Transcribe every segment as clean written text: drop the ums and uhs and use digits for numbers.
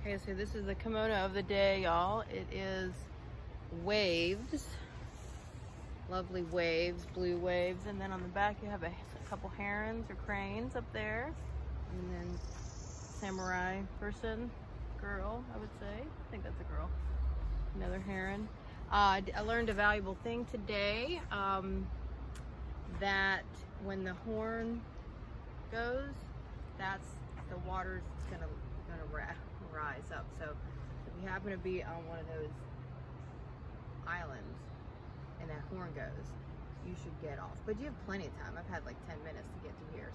Okay, so this is the kimono of the day, y'all. It is waves, lovely waves, blue waves, and then on the back you have a couple herons or cranes up there, and then samurai person, girl, I would say. I think that's a girl. Another heron. I learned a valuable thing today, that when the horn goes, that's the water's gonna rise up. So if you happen to be on one of those islands and that horn goes, you should get off. But you have plenty of time. I've had like 10 minutes to get to here,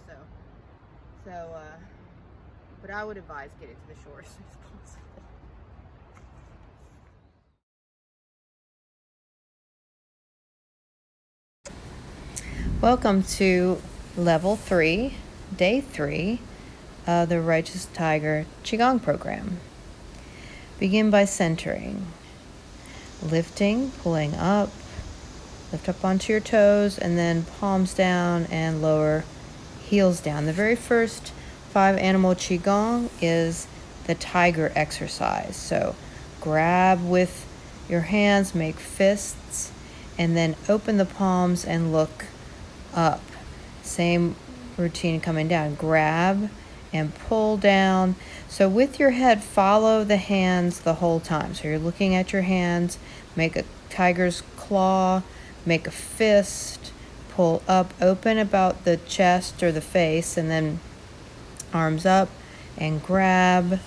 but I would advise getting to the shore as soon as possible. Welcome to level 3, day 3 of the Righteous Tiger Qigong program. Begin by centering, lifting, pulling up, lift up onto your toes, and then palms down and lower heels down. The very first 5 animal Qigong is the tiger exercise. So grab with your hands, make fists, and then open the palms and look up. Same routine coming down. Grab and pull down. So with your head, follow the hands the whole time. So you're looking at your hands, make a tiger's claw, make a fist, pull up, open about the chest or the face, and then arms up and grab,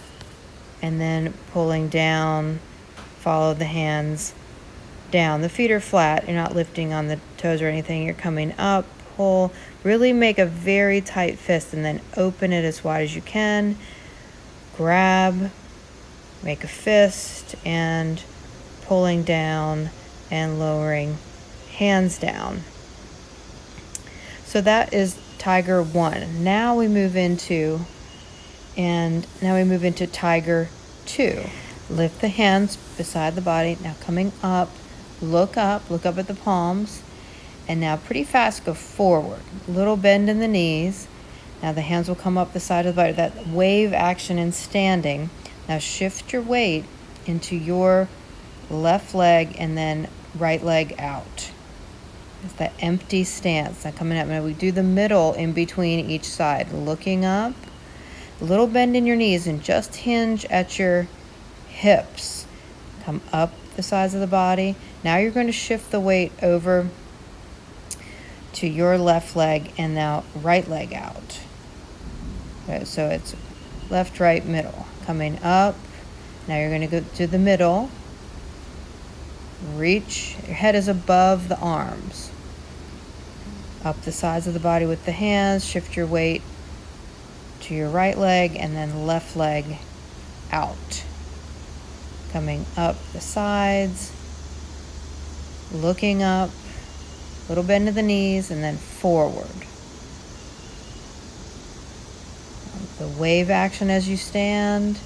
and then pulling down, follow the hands down. The feet are flat. You're not lifting on the toes or anything. You're coming up, pull, really make a very tight fist, and then open it as wide as you can. Grab, make a fist, and pulling down and lowering hands down. So that is Tiger 1. Now we move into Tiger 2. Lift the hands beside the body. Now coming up, look up at the palms. And now pretty fast go forward. Little bend in the knees. Now the hands will come up the side of the body. That wave action in standing. Now shift your weight into your left leg and then right leg out. It's that empty stance. Now coming up. Now we do the middle in between each side. Looking up. A little bend in your knees and just hinge at your hips. Come up the sides of the body. Now you're going to shift the weight over to your left leg and now right leg out. Okay, so it's left, right, middle. Coming up. Now you're going to go to the middle. Reach. Your head is above the arms. Up the sides of the body with the hands. Shift your weight to your right leg and then left leg out. Coming up the sides. Looking up. Little bend of the knees and then forward. The wave action as you stand.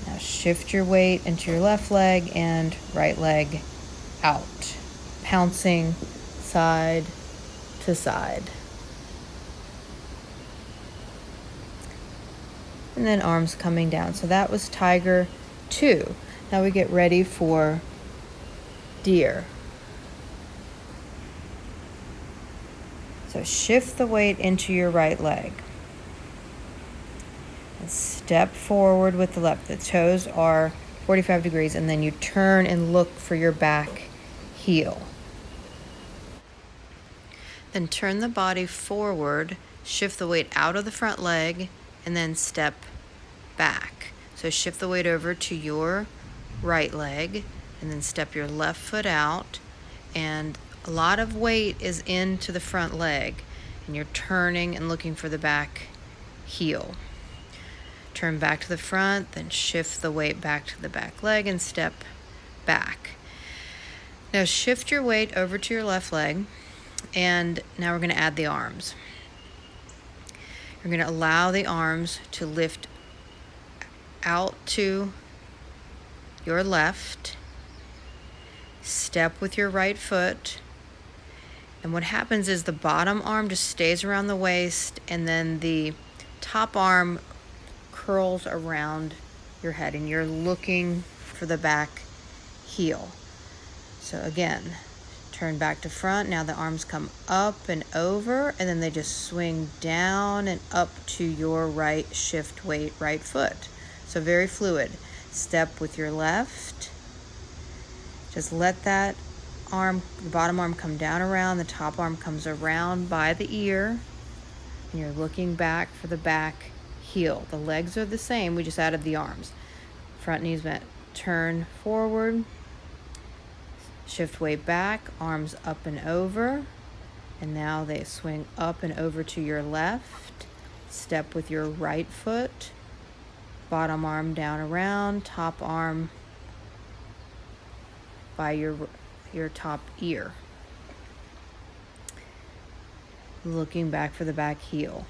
Now shift your weight into your left leg and right leg out. Pouncing side to side. And then arms coming down. So that was Tiger 2. Now we get ready for Deer. So shift the weight into your right leg. And step forward with the left. The toes are 45 degrees, and then you turn and look for your back heel. Then turn the body forward, shift the weight out of the front leg, and then step back. So shift the weight over to your right leg, and then step your left foot out, and a lot of weight is into the front leg, and you're turning and looking for the back heel. Turn back to the front, then shift the weight back to the back leg and step back. Now shift your weight over to your left leg, and now we're going to add the arms. You're going to allow the arms to lift out to your left. Step with your right foot. And what happens is the bottom arm just stays around the waist, and then the top arm curls around your head, and you're looking for the back heel. So again, turn back to front. Now the arms come up and over, and then they just swing down and up to your right shift weight right foot. So very fluid. Step with your left. Just let that arm, the bottom arm, come down around. The top arm comes around by the ear. And you're looking back for the back heel. The legs are the same. We just added the arms. Front knees bent. Turn forward. Shift weight back. Arms up and over. And now they swing up and over to your left. Step with your right foot. Bottom arm down around. Top arm by your top ear. Looking back for the back heel.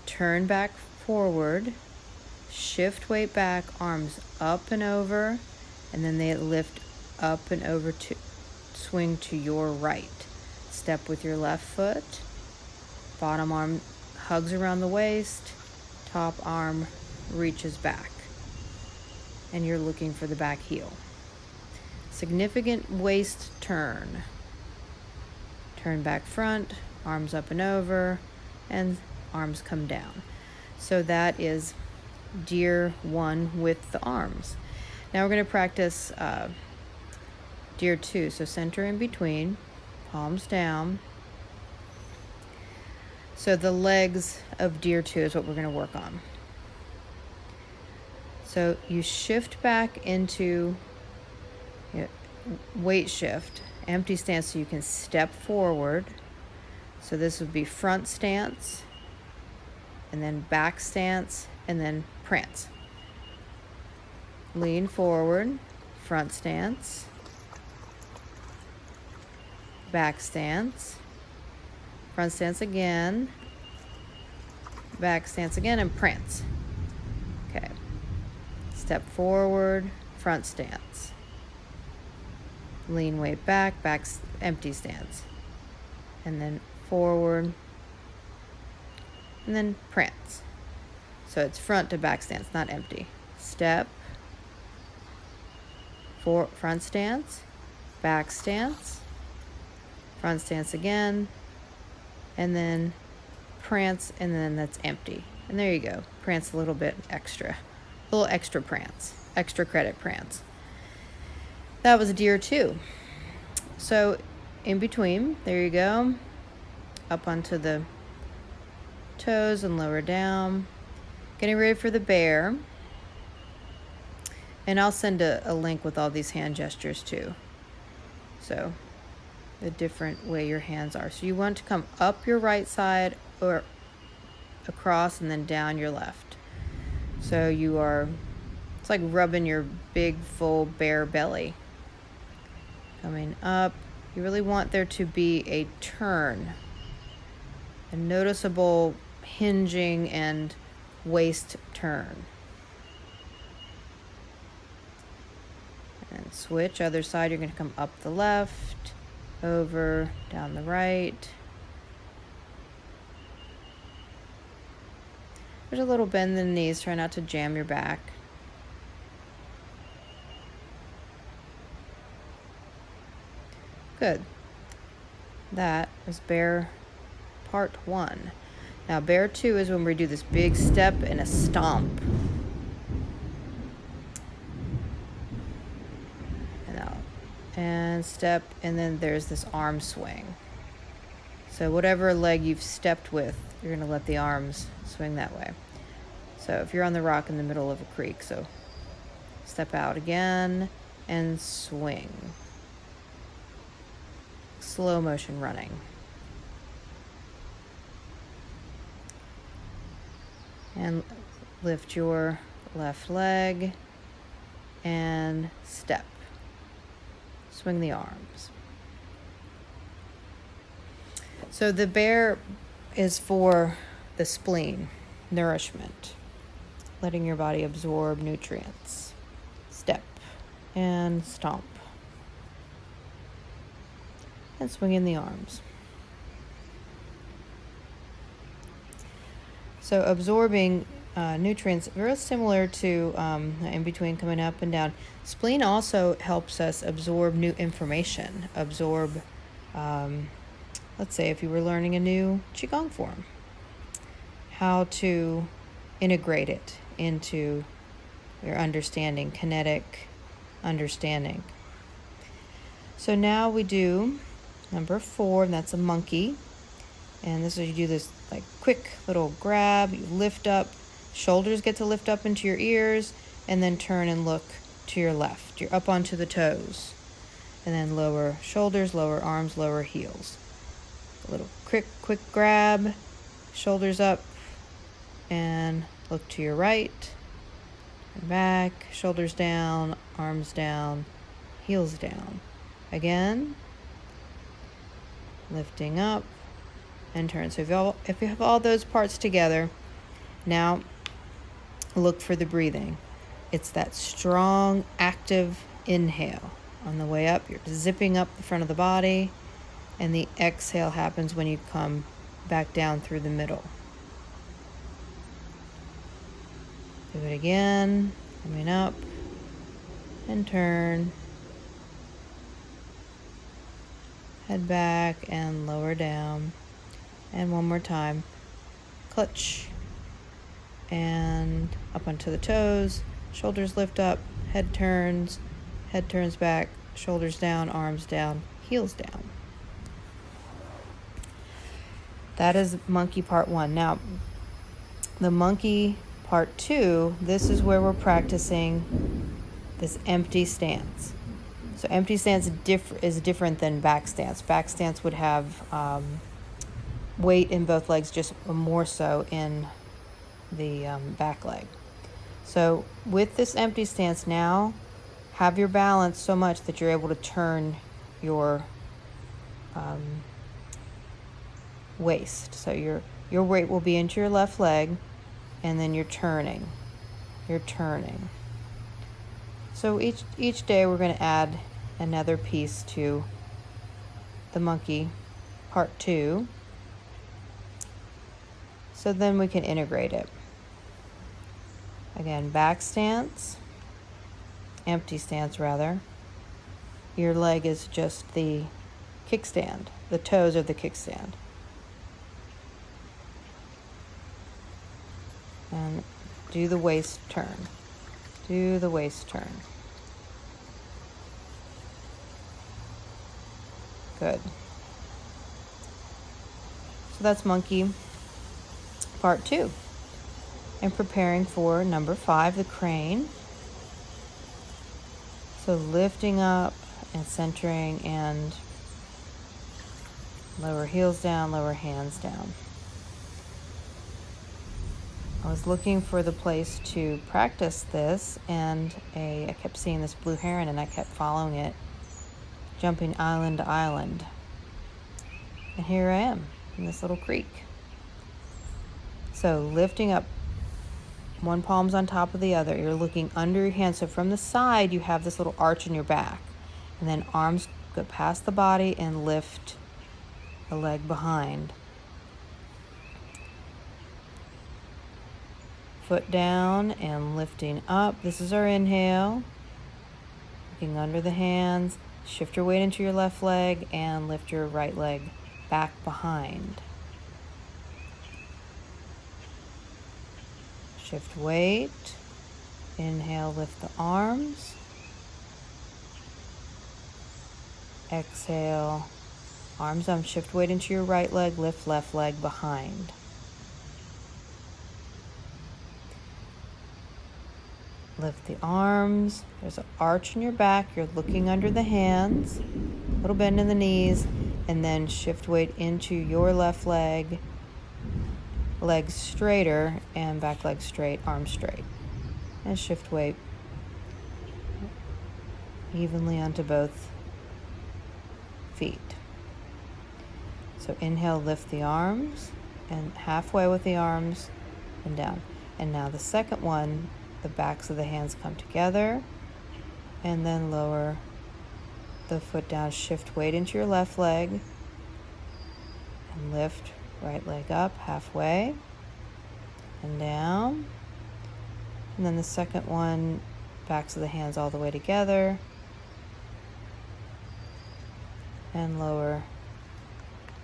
Turn back forward. Shift weight back. Arms up and over. And then they lift up and over to swing to your right. Step with your left foot. Bottom arm hugs around the waist. Top arm reaches back. And you're looking for the back heel. Significant waist turn. Turn back front, arms up and over, and arms come down. So that is deer 1 with the arms. Now we're going to practice deer 2. So center in between, palms down. So the legs of deer 2 is what we're going to work on. So you shift back into weight shift, empty stance, so you can step forward. So this would be front stance, and then back stance, and then prance. Lean forward, front stance, back stance, front stance again, back stance again, and prance. Okay. Step forward, front stance. Lean weight back, empty stance. And then forward, and then prance. So it's front to back stance, not empty. Step, front stance, back stance, front stance again, and then prance, and then that's empty. And there you go. Prance a little bit extra. A little extra prance. Extra credit prance. That was deer 2. So in between, there you go. Up onto the toes and lower down. Getting ready for the bear. And I'll send a link with all these hand gestures too. So the different way your hands are. So you want to come up your right side or across and then down your left. So you are, it's like rubbing your big full bear belly. Coming up, you really want there to be a turn, a noticeable hinging and waist turn. And switch, other side, you're going to come up the left, over, down the right. There's a little bend in the knees, try not to jam your back. Good. That is bear part 1. Now bear 2 is when we do this big step and a stomp. And out. And step, and then there's this arm swing. So whatever leg you've stepped with, you're going to let the arms swing that way. So if you're on the rock in the middle of a creek, so step out again and swing. Slow motion running. And lift your left leg and step. Swing the arms. So the bear is for the spleen, nourishment, letting your body absorb nutrients. Step and stomp. And swing in the arms. So absorbing nutrients, very similar to in between coming up and down. Spleen also helps us absorb new information, let's say if you were learning a new Qigong form, how to integrate it into your understanding, kinetic understanding. So now we do number 4, and that's a monkey. And this is, you do this like quick little grab, you lift up, shoulders get to lift up into your ears, and then turn and look to your left. You're up onto the toes. And then lower shoulders, lower arms, lower heels. A little quick grab, shoulders up, and look to your right, and back, shoulders down, arms down, heels down. Again, lifting up and turn. So if you have all those parts together, now look for the breathing. It's that strong, active inhale. On the way up, you're zipping up the front of the body, and the exhale happens when you come back down through the middle. Do it again, coming up and turn. Head back and lower down. And one more time. Clutch. And up onto the toes. Shoulders lift up. Head turns back. Shoulders down, arms down, heels down. That is monkey part 1. Now, the monkey part 2, this is where we're practicing this empty stance. So empty stance is different than back stance. Back stance would have weight in both legs, just more so in the back leg. So with this empty stance now, have your balance so much that you're able to turn your waist. So your weight will be into your left leg, and then you're turning. So each day we're going to add another piece to the monkey part 2. So then we can integrate it. Again, back stance, empty stance rather. Your leg is just the kickstand. The toes are the kickstand. And do the waist turn. Good. So that's monkey part 2. And preparing for number 5, the crane. So lifting up and centering, and lower heels down, lower hands down. I was looking for the place to practice this, and I kept seeing this blue heron, and I kept following it, jumping island to island. And here I am in this little creek. So lifting up, one palm's on top of the other. You're looking under your hand. So from the side, you have this little arch in your back. And then arms go past the body and lift the leg behind. Foot down and lifting up. This is our inhale. Looking under the hands. Shift your weight into your left leg and lift your right leg back behind. Shift weight. Inhale, lift the arms. Exhale, arms up. Shift weight into your right leg, lift left leg behind. Lift the arms. There's an arch in your back. You're looking under the hands. A little bend in the knees. And then shift weight into your left leg. Legs straighter and back leg straight, arms straight. And shift weight evenly onto both feet. So inhale, lift the arms, and halfway with the arms and down. And now the second one, the backs of the hands come together, and then lower the foot down. Shift weight into your left leg and lift right leg up halfway and down. And then the second one, backs of the hands all the way together. And lower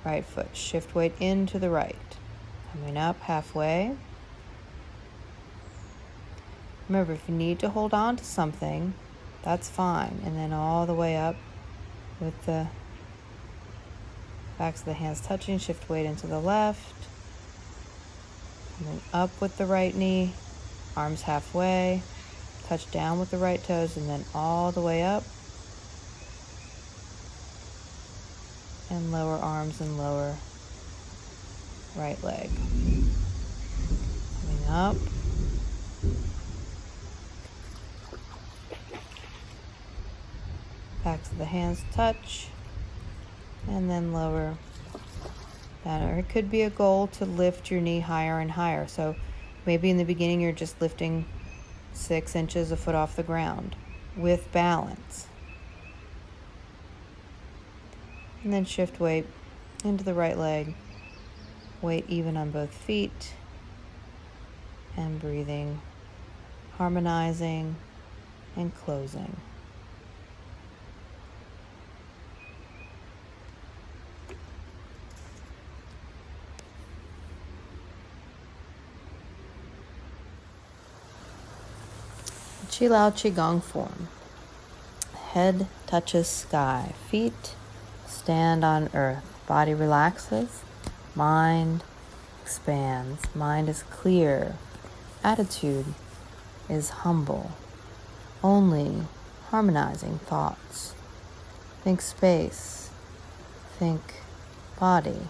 right foot. Shift weight into the right. Coming up halfway. Remember, if you need to hold on to something, that's fine. And then all the way up with the backs of the hands touching. Shift weight into the left. Coming up with the right knee. Arms halfway. Touch down with the right toes and then all the way up. And lower arms and lower right leg. Coming up. Backs of the hands touch. And then lower down. Or it could be a goal to lift your knee higher and higher. So maybe in the beginning you're just lifting 6 inches a foot off the ground with balance. And then shift weight into the right leg. Weight even on both feet. And breathing, harmonizing, and closing. Qilao Qigong form. Head touches sky. Feet stand on earth. Body relaxes. Mind expands. Mind is clear. Attitude is humble. Only harmonizing thoughts. Think space. Think body.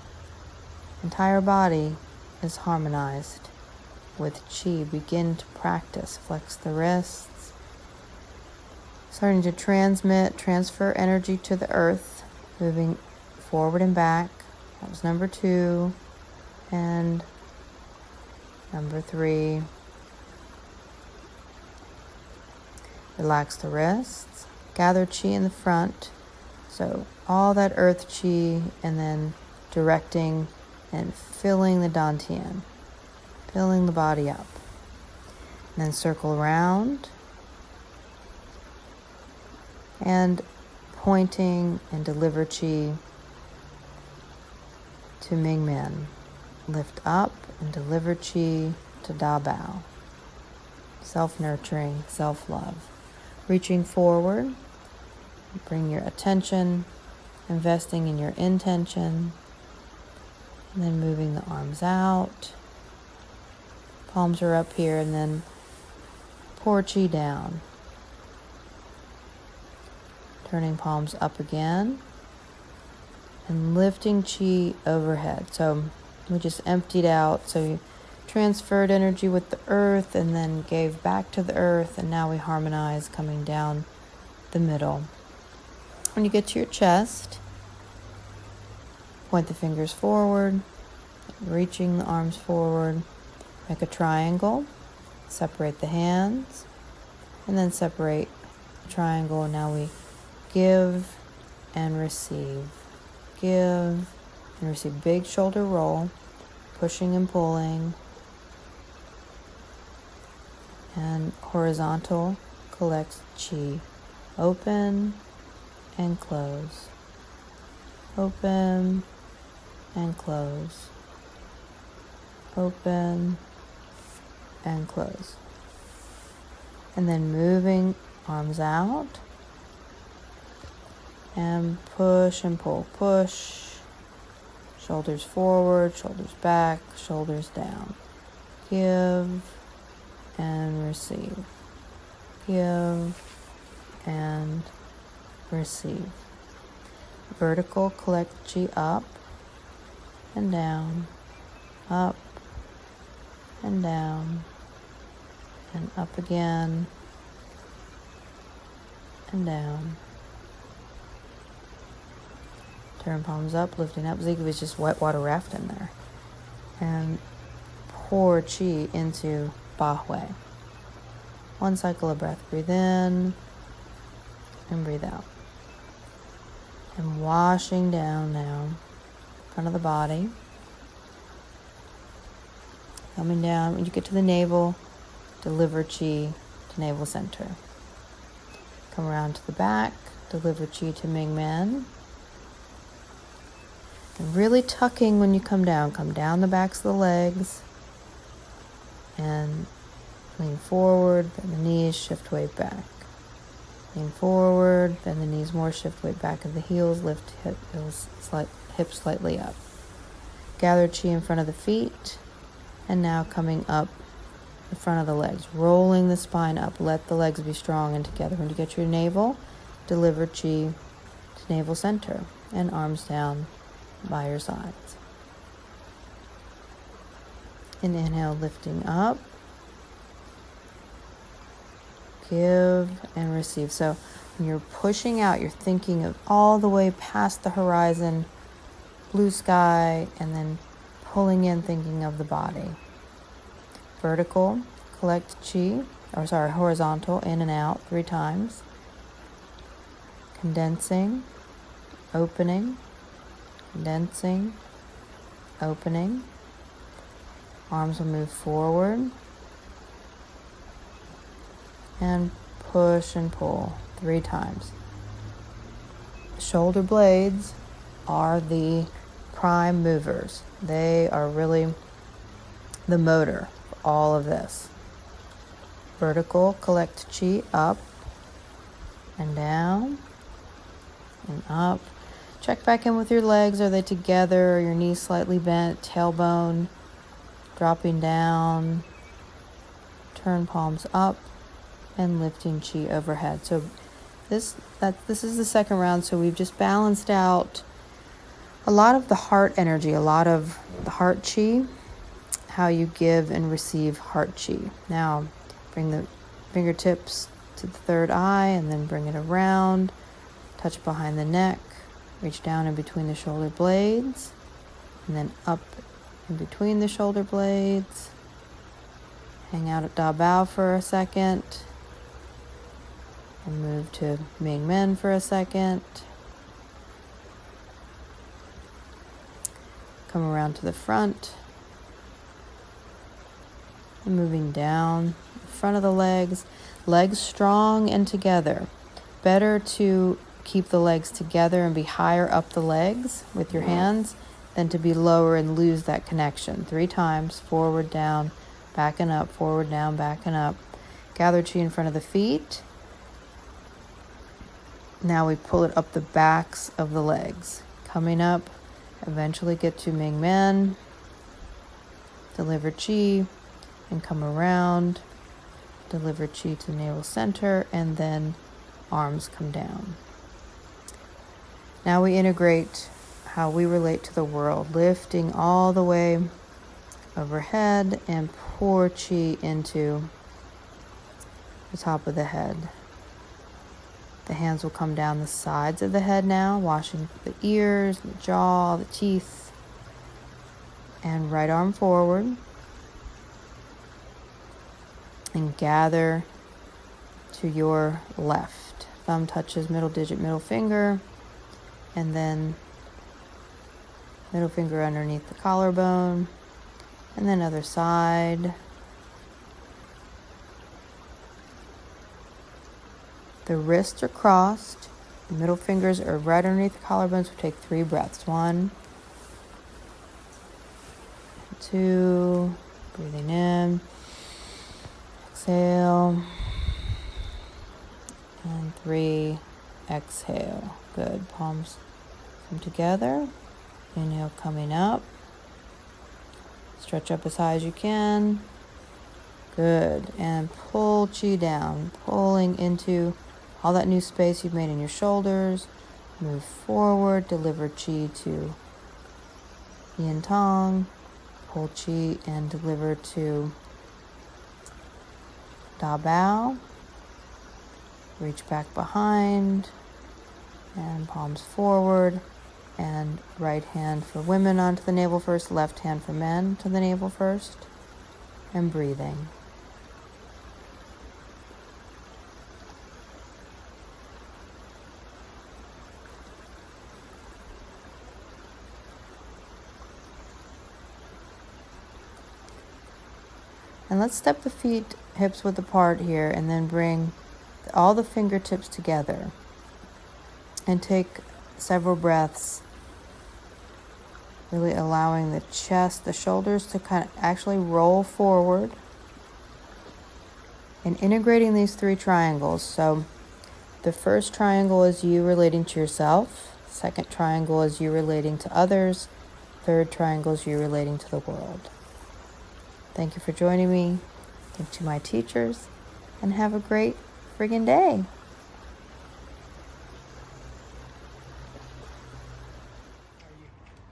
Entire body is harmonized with qi. Begin to practice. Flex the wrists. Starting to transfer energy to the earth, moving forward and back. That was number 2. And number 3. Relax the wrists. Gather qi in the front. So all that earth qi, and then directing and filling the dantian. Filling the body up. And then circle around. And pointing and deliver qi to Mingmen. Lift up and deliver qi to Da Bao. Self-nurturing, self-love. Reaching forward, bring your attention, investing in your intention, and then moving the arms out. Palms are up here, and then pour qi down. Turning palms up again and lifting qi overhead. So we just emptied out. So you transferred energy with the earth and then gave back to the earth, and now we harmonize coming down the middle. When you get to your chest, point the fingers forward, reaching the arms forward. Make a triangle. Separate the hands and then separate the triangle. Now we give and receive. Give and receive. Big shoulder roll, pushing and pulling. And horizontal collects qi. Open and close. Open and close. Open and close. And then moving arms out. And push and pull. Push. Shoulders forward, shoulders back, shoulders down. Give and receive. Give and receive. Vertical, collect qi up and down, up and down, and up again, and down. Turn palms up, lifting up. Ziggy was just wet water rafting there. And pour qi into Bahwei. 1 cycle of breath. Breathe in and breathe out. And washing down now, front of the body. Coming down. When you get to the navel, deliver chi to navel center. Come around to the back, deliver chi to Ming Men. And really tucking when you come down. Come down the backs of the legs. And lean forward, bend the knees, shift weight back. Lean forward, bend the knees more, shift weight back of the heels, lift hips slightly up. Gather chi in front of the feet, and now coming up the front of the legs, rolling the spine up. Let the legs be strong and together. When you get your navel, deliver chi to navel center, and arms down by your sides. And inhale, lifting up. Give and receive. So when you're pushing out, you're thinking of all the way past the horizon, blue sky, and then pulling in, thinking of the body. Vertical, collect chi, horizontal, in and out 3 times. Condensing, opening, condensing, opening. Arms will move forward. And push and pull 3 times. Shoulder blades are the prime movers. They are really the motor for all of this. Vertical, collect chi up and down and up. Check back in with your legs. Are they together? Are your knees slightly bent? Tailbone dropping down. Turn palms up and lifting chi overhead. So this is the second round. So we've just balanced out a lot of the heart energy, a lot of the heart chi, how you give and receive heart chi. Now bring the fingertips to the third eye and then bring it around, touch behind the neck, reach down in between the shoulder blades, and then up in between the shoulder blades. Hang out at Da Bao for a second. And move to Ming Men for a second. Come around to the front. And moving down the front of the legs. Legs strong and together. Better to keep the legs together and be higher up the legs with your hands than to be lower and lose that connection. 3 times, forward, down, back and up, forward, down, back and up. Gather chi in front of the feet. Now we pull it up the backs of the legs. Coming up, eventually get to Ming Men. Deliver chi and come around. Deliver chi to navel center and then arms come down. Now we integrate how we relate to the world, lifting all the way overhead and pour chi into the top of the head. The hands will come down the sides of the head now, washing the ears, the jaw, the teeth. And right arm forward. And gather to your left. Thumb touches middle digit, middle finger. And then middle finger underneath the collarbone. And then other side. The wrists are crossed. The middle fingers are right underneath the collarbone. So take 3 breaths. 1, 2, breathing in. Exhale. And 3, exhale. Good. Palms come together. Inhale, coming up. Stretch up as high as you can. Good. And pull chi down, pulling into all that new space you've made in your shoulders. Move forward, deliver chi to Yin Tong. Pull chi and deliver to Da Bao. Reach back behind and palms forward. And right hand for women onto the navel first, left hand for men to the navel first. And breathing. And let's step the feet hips width apart here and then bring all the fingertips together. And take several breaths, really allowing the chest, the shoulders to kind of actually roll forward. And integrating these three triangles. So the first triangle is you relating to yourself. Second triangle is you relating to others. Third triangle is you relating to the world. Thank you for joining me. Thank you to my teachers. And have a great friggin' day.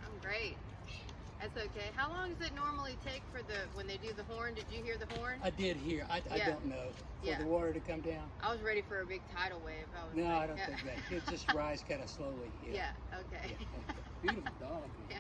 I'm great. That's okay. How long does it normally take for when they do the horn? Did you hear the horn? I did hear. I don't know. For the water to come down? I was ready for a big tidal wave. No, I don't think that. It just rise kind of slowly. Yeah, okay. Yeah, okay. Beautiful dog. Yeah.